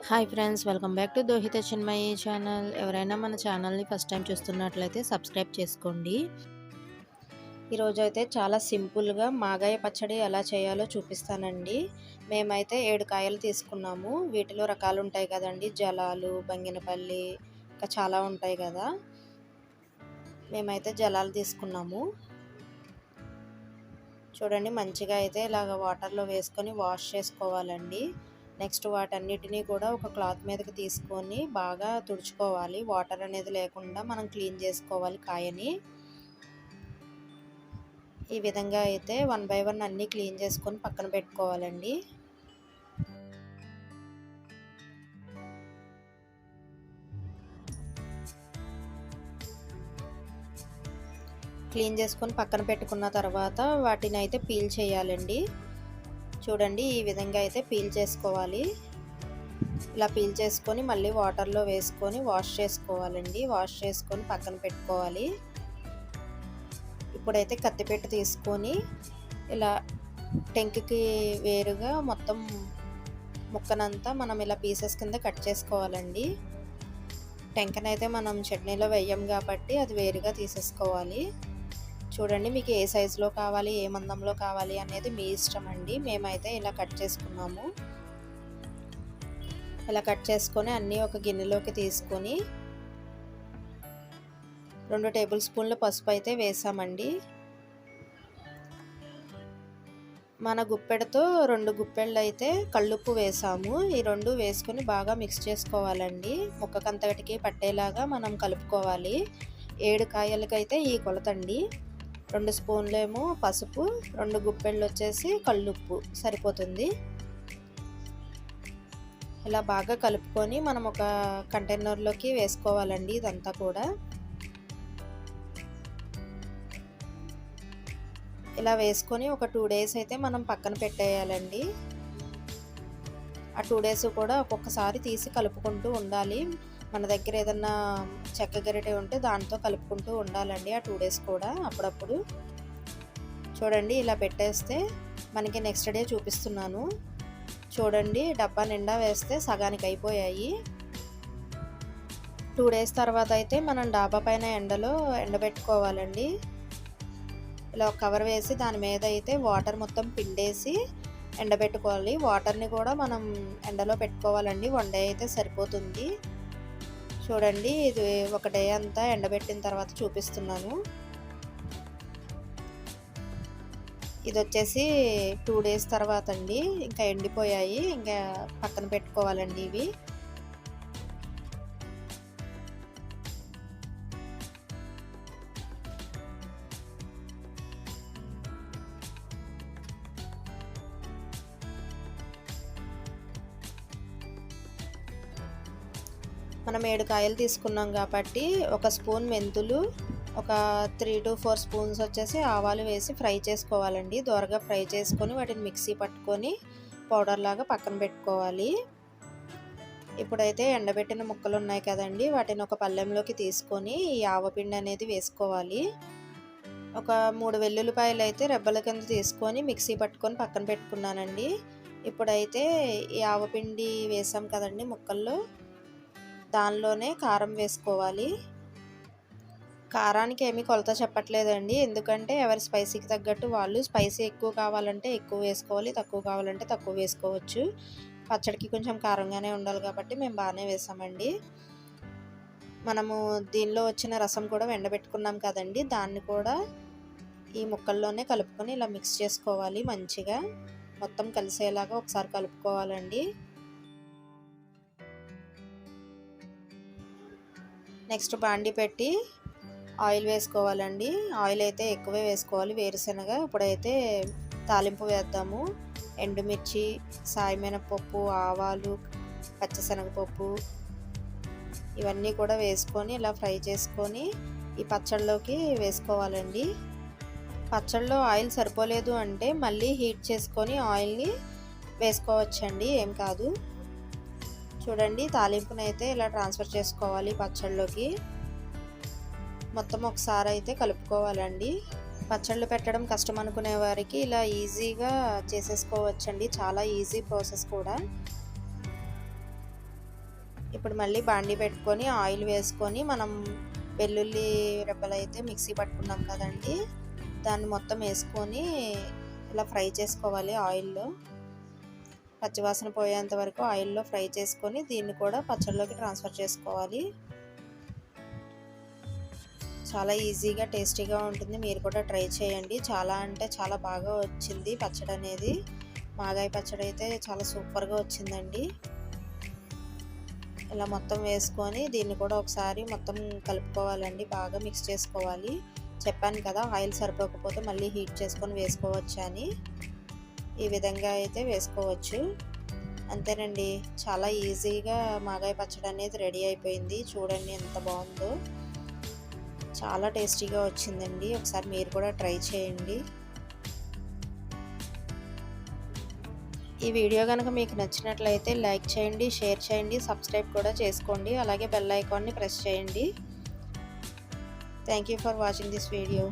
Hi friends, welcome back to Dohitha Chinmayi channel. ఎవరైనా మన ఛానల్ని ఫస్ట్ టైం చూస్తున్నట్లయితే సబ్స్క్రైబ్ చేసుకోండి. ఈరోజు అయితే చాలా సింపుల్గా మాగాయ పచ్చడి ఎలా చేయాలో చూపిస్తానండి. మేమైతే 7 కాయలు తీసుకున్నాము. వీటిలో రకాలు ఉంటాయి కదండి, జలాలు, బంగినపల్లి, ఇంకా చాలా ఉంటాయి కదా. మేమైతే జలాలు తీసుకున్నాము. చూడండి, మంచిగా అయితే ఇలాగ వాటర్లో వేసుకొని వాష్ చేసుకోవాలండి. నెక్స్ట్ వాటన్నిటినీ కూడా ఒక క్లాత్ మీదకి తీసుకొని బాగా తుడుచుకోవాలి. వాటర్ అనేది లేకుండా మనం క్లీన్ చేసుకోవాలి కాయని. ఈ విధంగా అయితే 1 బై 1 అన్నీ క్లీన్ చేసుకొని పక్కన పెట్టుకోవాలండి. క్లీన్ చేసుకొని పక్కన పెట్టుకున్న తర్వాత వాటిని అయితే పీల్ చేయాలండి. చూడండి, ఈ విధంగా అయితే పీల్ చేసుకోవాలి. ఇలా పీల్ చేసుకొని మళ్ళీ వాటర్లో వేసుకొని వాష్ చేసుకోవాలండి. వాష్ చేసుకొని పక్కన పెట్టుకోవాలి. ఇప్పుడైతే కత్తిపెట్టి తీసుకొని ఇలా టెంక్కి వేరుగా మొత్తం ముక్కనంతా మనం ఇలా పీసెస్ కింద కట్ చేసుకోవాలండి. టెంకనైతే మనం చట్నీలో వేయం కాబట్టి అది వేరుగా తీసేసుకోవాలి. చూడండి, మీకు ఏ సైజులో కావాలి, ఏ మందంలో కావాలి అనేది మీ ఇష్టం అండి. మేమైతే ఇలా కట్ చేసుకున్నాము. ఇలా కట్ చేసుకొని అన్నీ ఒక గిన్నెలోకి తీసుకొని 2 టేబుల్ స్పూన్ల పసుపు అయితే వేసామండి. మన గుప్పెడతో 2 గుప్పెళ్ళు అయితే కళ్ళుప్పు వేసాము. ఈ 2 వేసుకొని బాగా మిక్స్ చేసుకోవాలండి. ముక్కకంతటికి పట్టేలాగా మనం కలుపుకోవాలి. 7 కాయలకైతే ఈ కొలతండి. 2 స్పూన్లేమో పసుపు, 2 గుప్పెళ్ళు వచ్చేసి కళ్ళుప్పు సరిపోతుంది. ఇలా బాగా కలుపుకొని మనం ఒక కంటైనర్లోకి వేసుకోవాలండి. ఇదంతా కూడా ఇలా వేసుకొని ఒక 2 డేస్ అయితే మనం పక్కన పెట్టేయాలండి. ఆ 2 డేస్ కూడా ఒక్కొక్కసారి తీసి కలుపుకుంటూ ఉండాలి. మన దగ్గర ఏదన్నా చెక్క గరిటె ఉంటే దాంతో కలుపుకుంటూ ఉండాలండి ఆ 2 డేస్ కూడా అప్పుడప్పుడు. చూడండి, ఇలా పెట్టేస్తే మనకి నెక్స్ట్ డే చూపిస్తున్నాను. చూడండి, డబ్బా నిండా వేస్తే సగానికి అయిపోయాయి. 2 డేస్ తర్వాత అయితే మనం డాబా పైన ఎండలో ఎండబెట్టుకోవాలండి. ఇలా ఒక కవర్ వేసి దాని మీద అయితే వాటర్ మొత్తం పిండేసి ఎండబెట్టుకోవాలి. వాటర్ని కూడా మనం ఎండలో పెట్టుకోవాలండి. 1 డే అయితే సరిపోతుంది. చూడండి, ఇది ఒక డే అంతా ఎండబెట్టిన తర్వాత చూపిస్తున్నాను. ఇది వచ్చేసి 2 డేస్ తర్వాత అండి. ఇంకా ఎండిపోయాయి, ఇంకా పక్కన పెట్టుకోవాలండి ఇవి. మనం 7 కాయలు తీసుకున్నాం కాబట్టి ఒక స్పూన్ మెంతులు, ఒక 3 to 4 స్పూన్స్ వచ్చేసి ఆవాలు వేసి ఫ్రై చేసుకోవాలండి. దోరగా ఫ్రై చేసుకొని వాటిని మిక్సీ పట్టుకొని పౌడర్ లాగా పక్కన పెట్టుకోవాలి. ఇప్పుడైతే ఎండబెట్టిన ముక్కలు ఉన్నాయి కదండి, వాటిని ఒక పళ్ళెంలోకి తీసుకొని ఈ ఆవపిండి అనేది వేసుకోవాలి. ఒక 3 వెల్లుల్లిపాయలు అయితే రెబ్బల కింద తీసుకొని మిక్సీ పట్టుకొని పక్కన పెట్టుకున్నానండి. ఇప్పుడైతే ఈ ఆవపిండి వేసాం కదండి ముక్కల్లో, దానిలోనే కారం వేసుకోవాలి. కారానికి ఏమీ కొలత చెప్పట్లేదండి, ఎందుకంటే ఎవరి స్పైసీకి తగ్గట్టు వాళ్ళు. స్పైసీ ఎక్కువ కావాలంటే ఎక్కువ వేసుకోవాలి, తక్కువ కావాలంటే తక్కువ వేసుకోవచ్చు. పచ్చడికి కొంచెం కారంగానే ఉండాలి కాబట్టి మేము బాగానే వేసామండి. మనము దీనిలో వచ్చిన రసం కూడా ఎండబెట్టుకున్నాం కదండి, దాన్ని కూడా ఈ ముక్కల్లోనే కలుపుకొని ఇలా మిక్స్ చేసుకోవాలి. మంచిగా మొత్తం కలిసేలాగా ఒకసారి కలుపుకోవాలండి. నెక్స్ట్ బాండి పెట్టి ఆయిల్ వేసుకోవాలండి. ఆయిల్ అయితే ఎక్కువే వేసుకోవాలి, వేరుశనగ. ఇప్పుడైతే తాలింపు వేద్దాము. ఎండుమిర్చి, సాయమినపప్పు, ఆవాలు, పచ్చిశనగపప్పు ఇవన్నీ కూడా వేసుకొని ఇలా ఫ్రై చేసుకొని ఈ పచ్చళ్ళలోకి వేసుకోవాలండి. పచ్చళ్ళలో ఆయిల్ సరిపోలేదు అంటే మళ్ళీ హీట్ చేసుకొని ఆయిల్ని వేసుకోవచ్చండి, ఏం కాదు. చూడండి, తాలింపునైతే ఇలా ట్రాన్స్ఫర్ చేసుకోవాలి పచ్చళ్ళలోకి. మొత్తం ఒకసారి అయితే కలుపుకోవాలండి. పచ్చళ్ళు పెట్టడం కష్టం అనుకునే వారికి ఇలా ఈజీగా చేసేసుకోవచ్చండి. చాలా ఈజీ ప్రాసెస్ కూడా. ఇప్పుడు మళ్ళీ బాండీ పెట్టుకొని ఆయిల్ వేసుకొని మనం వెల్లుల్లి రెబ్బలు అయితే మిక్సీ పట్టుకున్నాం కదండి, దాన్ని మొత్తం వేసుకొని ఇలా ఫ్రై చేసుకోవాలి ఆయిల్లో. పచ్చివాసన పోయేంత వరకు ఆయిల్లో ఫ్రై చేసుకొని దీన్ని కూడా పచ్చళ్ళలోకి ట్రాన్స్ఫర్ చేసుకోవాలి. చాలా ఈజీగా టేస్టీగా ఉంటుంది, మీరు కూడా ట్రై చేయండి. చాలా అంటే చాలా బాగా వచ్చింది పచ్చడి అనేది. మాగాయ పచ్చడి అయితే చాలా సూపర్గా వచ్చిందండి. ఇలా మొత్తం వేసుకొని దీన్ని కూడా ఒకసారి మొత్తం కలుపుకోవాలండి, బాగా మిక్స్ చేసుకోవాలి. చెప్పాను కదా ఆయిల్ సరిపోకపోతే మళ్ళీ హీట్ చేసుకొని వేసుకోవచ్చు అని. ఈ విధంగా అయితే వేసుకోవచ్చు. అంతేనండి, చాలా ఈజీగా మాగాయ పచ్చడి అనేది రెడీ అయిపోయింది. చూడండి ఎంత బాగుందో, చాలా టేస్టీగా వచ్చిందండి. ఒకసారి మీరు కూడా ట్రై చేయండి. ఈ వీడియో కనుక మీకు నచ్చినట్లయితే లైక్ చేయండి, షేర్ చేయండి, సబ్స్క్రైబ్ కూడా చేసుకోండి. అలాగే బెల్ ఐకాన్ని ప్రెస్ చేయండి. Thank you for watching this video.